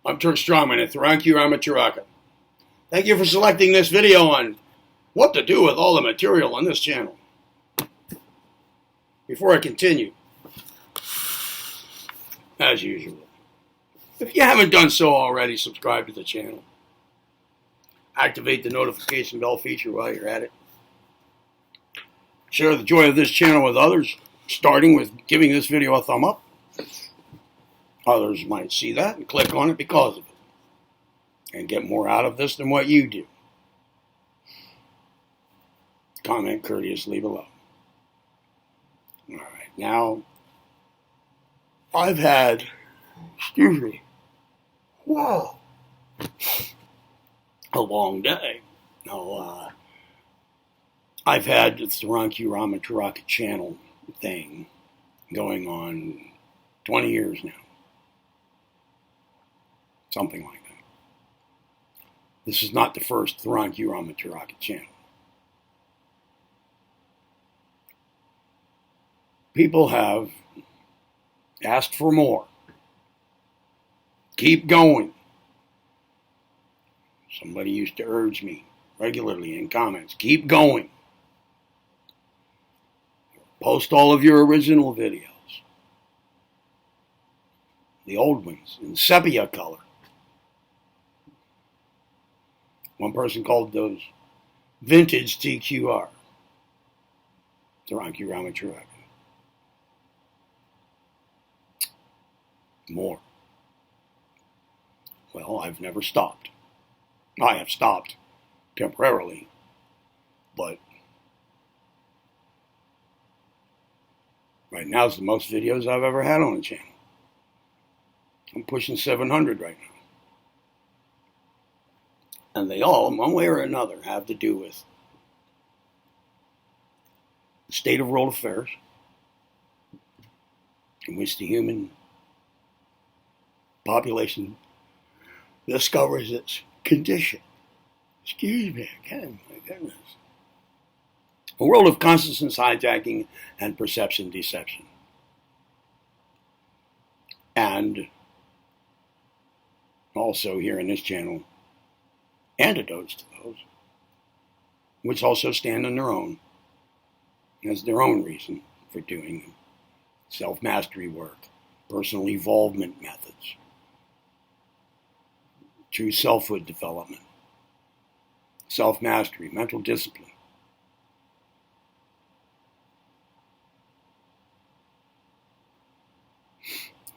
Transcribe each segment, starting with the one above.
I'm Turk Strongman at Thranku Ramaturaka. Thank you for selecting this video on what to do with all the material on this channel. Before I continue, as usual, if you haven't done so already, subscribe to the channel. Activate the notification bell feature while you're at it. Share the joy of this channel with others, starting with giving this video a thumb up. Others might see that and click on it because of it, and get more out of this than what you do. Comment courteously below. All right, now, I've had, wow, a long day. Now, I've had the Thranku Ramaturaka channel thing going on 20 years now. Something like that. This is not the first Thranku Ramaturaka channel. People have asked for more. Keep going. Somebody used to urge me regularly in comments, keep going. Post all of your original videos. The old ones in sepia color. One person called those vintage TQR. Thranku Ramaturaka. More. Well, I've never stopped. I have stopped temporarily, but right now is the most videos I've ever had on the channel. I'm pushing 700 right now. And they all, in one way or another, have to do with the state of world affairs in which the human population discovers its condition. Excuse me again, my goodness. A world of consciousness hijacking and perception deception. And also here in this channel, antidotes to those, which also stand on their own, as their own reason for doing self-mastery work, personal evolvement methods, true selfhood development, self-mastery, mental discipline.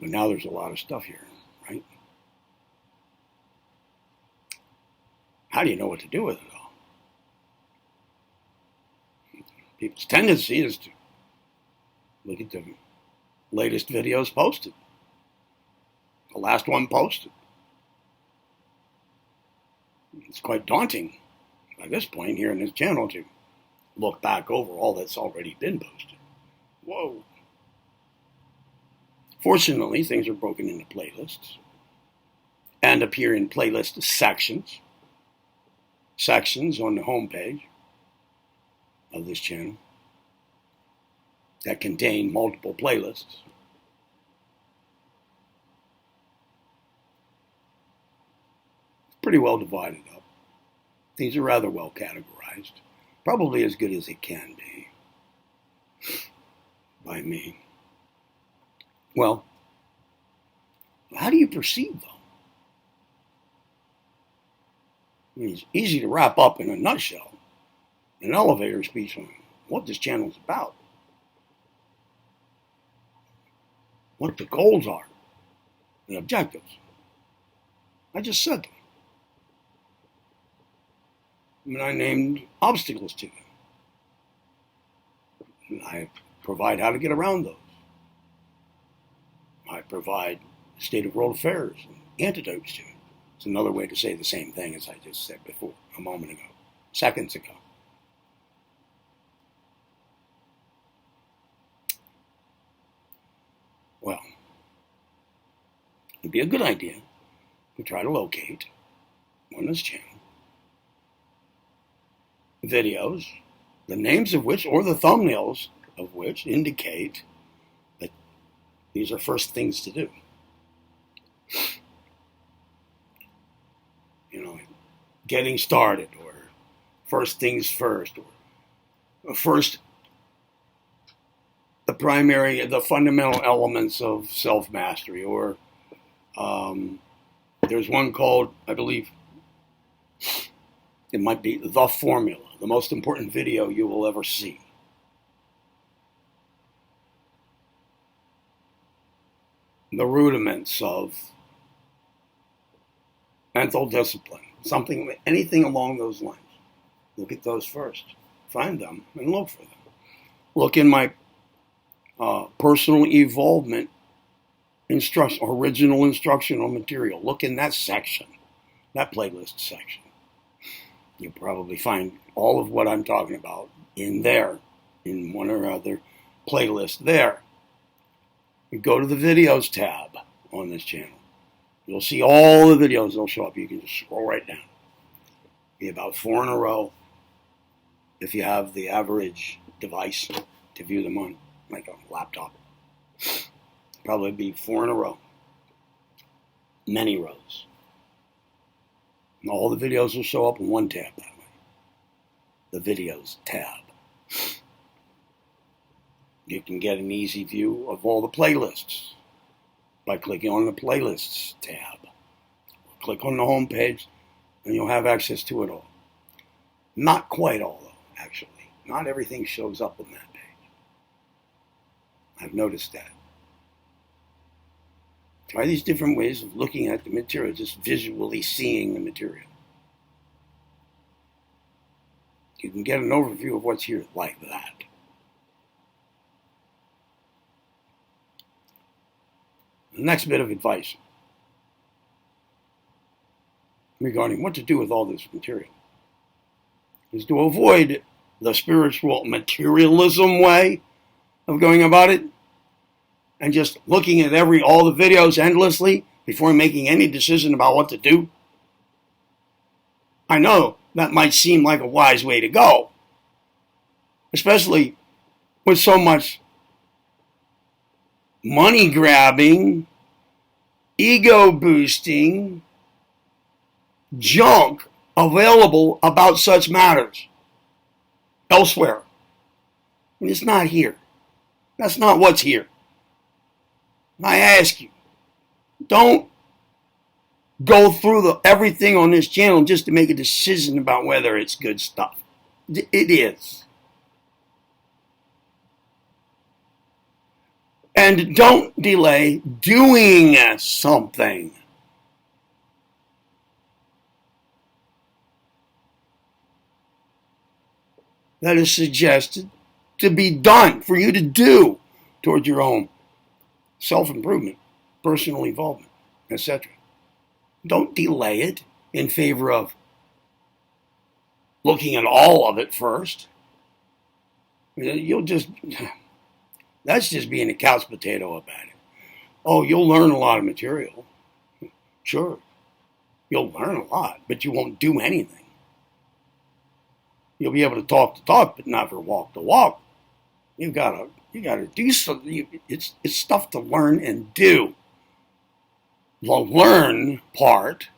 But now there's a lot of stuff here, right? How do you know what to do with it all? People's tendency is to look at the latest videos posted. The last one posted. It's quite daunting by this point here in this channel to look back over all that's already been posted. Whoa. Fortunately, things are broken into playlists and appear in playlist sections. Sections on the homepage of this channel that contain multiple playlists. It's pretty well divided up. These are rather well categorized. Probably as good as it can be by me. Well, how do you perceive them? I mean, it's easy to wrap up in a nutshell, an elevator speech on what this channel is about, what the goals are, the objectives. I just said them. And I named obstacles to them. And I provide how to get around those. I provide state of world affairs and antidotes to it. It's another way to say the same thing as I just said before, a moment ago, seconds ago. Well, it'd be a good idea to try to locate on this channel videos, the names of which or the thumbnails of which indicate that these are first things to do. getting started, or first things first, or first the fundamental elements of self-mastery, or there's one called, I believe, it might be The Formula, the most important video you will ever see. The rudiments of mental discipline, anything along those lines. Look at those first. Find them and look for them. Look in my personal evolvement original instructional material. Look in that section, that playlist section. You'll probably find all of what I'm talking about in there, in one or other playlist there. You go to the videos tab on this channel. You'll see all the videos that'll show up. You can just scroll right down. Be about 4 in a row if you have the average device to view them on, like a laptop. Probably be 4 in a row. Many rows. And all the videos will show up in one tab that way. The videos tab. You can get an easy view of all the playlists by clicking on the Playlists tab. Click on the home page and you'll have access to it all. Not quite all, though, actually. Not everything shows up on that page. I've noticed that. Try these different ways of looking at the material, just visually seeing the material. You can get an overview of what's here like that. The next bit of advice regarding what to do with all this material is to avoid the spiritual materialism way of going about it and just looking at all the videos endlessly before making any decision about what to do. I know that might seem like a wise way to go, especially with so much money grabbing, ego boosting junk available about such matters elsewhere. And it's not here. That's not what's here. I ask you, don't go through everything on this channel just to make a decision about whether it's good stuff. It is. And don't delay doing something. That is suggested to be done, for you to do toward your own self-improvement, personal involvement, etc. Don't delay it in favor of looking at all of it first. That's just being a couch potato about it. Oh, you'll learn a lot of material. Sure, you'll learn a lot, but you won't do anything. You'll be able to talk, but not for walk to walk. You gotta do something. It's stuff to learn and do. The learn part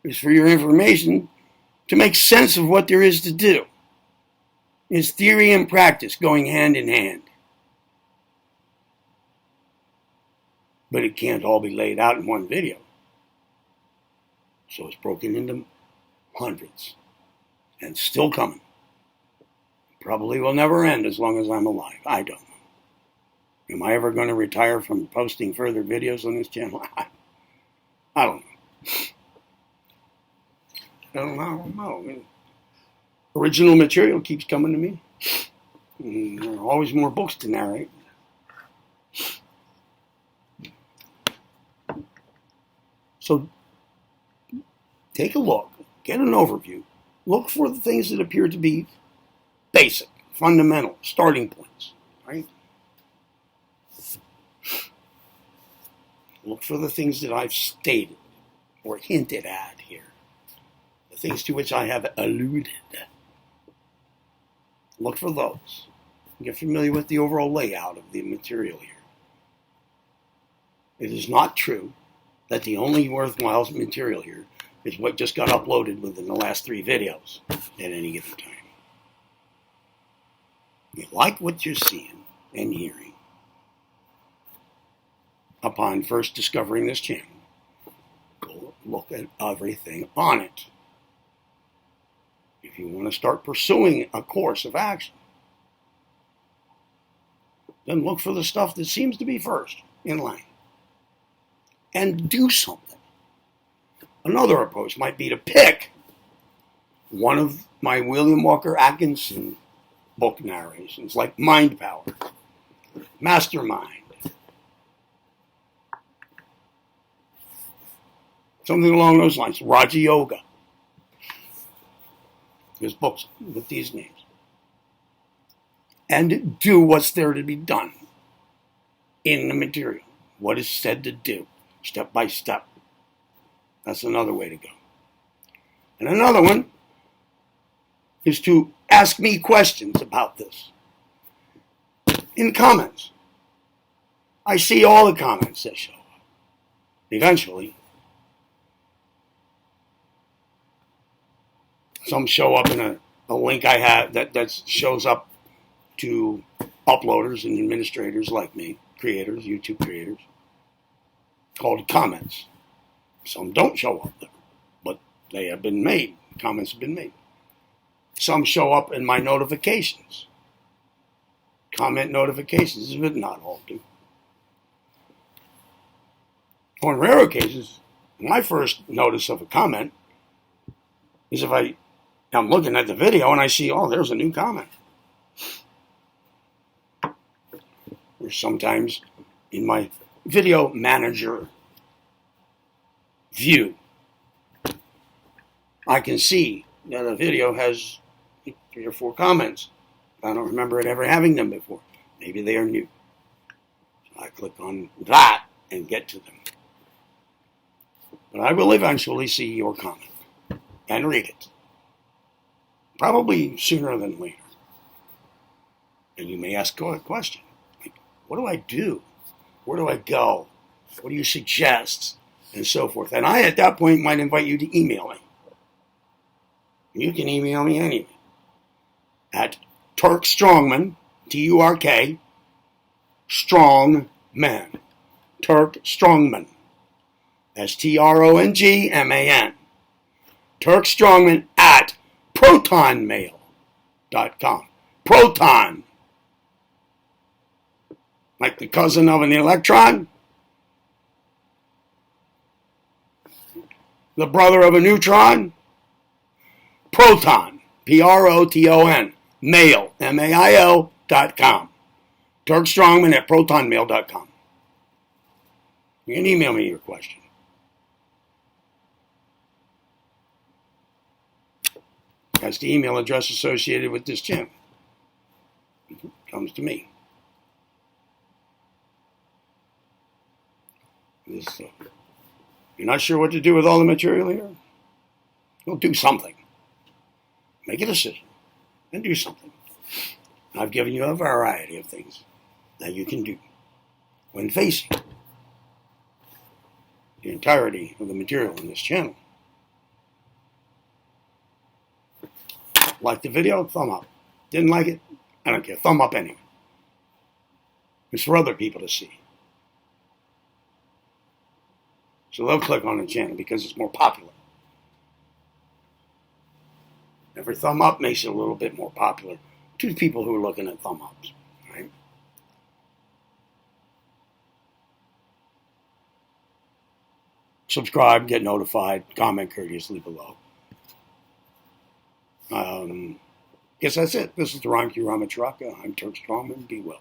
is for your information to make sense of what there is to do. It's theory and practice going hand in hand. But it can't all be laid out in one video. So it's broken into hundreds. And still coming. Probably will never end as long as I'm alive. I don't know. Am I ever going to retire from posting further videos on this channel? I don't know. I don't know. Original material keeps coming to me. And there are always more books to narrate. So take a look, get an overview, look for the things that appear to be basic, fundamental, starting points, right? Look for the things that I've stated or hinted at here, the things to which I have alluded. Look for those. Get familiar with the overall layout of the material here. It is not true that the only worthwhile material here is what just got uploaded within the last 3 videos at any given time. You like what you're seeing and hearing upon first discovering this channel, go look at everything on it. If you want to start pursuing a course of action, then look for the stuff that seems to be first in line and do something. Another approach might be to pick one of my William Walker Atkinson book narrations, like Mind Power, Mastermind, something along those lines, Raja Yoga. There's books with these names. And do what's there to be done in the material. What is said to do, step by step. That's another way to go. And another one is to ask me questions about this in comments. I see all the comments that show up. Eventually, some show up in a link I have that shows up to uploaders and administrators like me, creators, YouTube creators, called comments. Some don't show up there, but they have been made. Comments have been made. Some show up in my notifications. Comment notifications, but not all do. On rare occasions, my first notice of a comment is if I'm looking at the video and I see, oh, there's a new comment. Or sometimes in my video manager view, I can see that a video has 3 or 4 comments. I don't remember it ever having them before. Maybe they are new. So I click on that and get to them. But I will eventually see your comment and read it. Probably sooner than later. And you may ask a question. Like, what do I do? Where do I go? What do you suggest? And so forth. And I, at that point, might invite you to email me. You can email me anyway. At Turk Strongman, Turk, Strongman. Turk Strongman. That's TRONGMAN. Turk Strongman at protonmail.com. Proton. Like the cousin of an electron. The brother of a neutron. Proton. Proton. Mail. MAIL.com. Turk Strongman at protonmail.com. You can email me your question. That's the email address associated with this channel. It comes to me. You're not sure what to do with all the material here? Well, do something. Make a decision and do something. I've given you a variety of things that you can do when facing the entirety of the material in this channel. Like the video? Thumb up. Didn't like it? I don't care. Thumb up anyway. It's for other people to see. So they'll click on the channel because it's more popular. Every thumb up makes it a little bit more popular to the people who are looking at thumb ups. Right? Subscribe, get notified, comment courteously below. Guess that's it. This is the Ron Q. Ramacharaka. I'm Turk Strongman. Be well.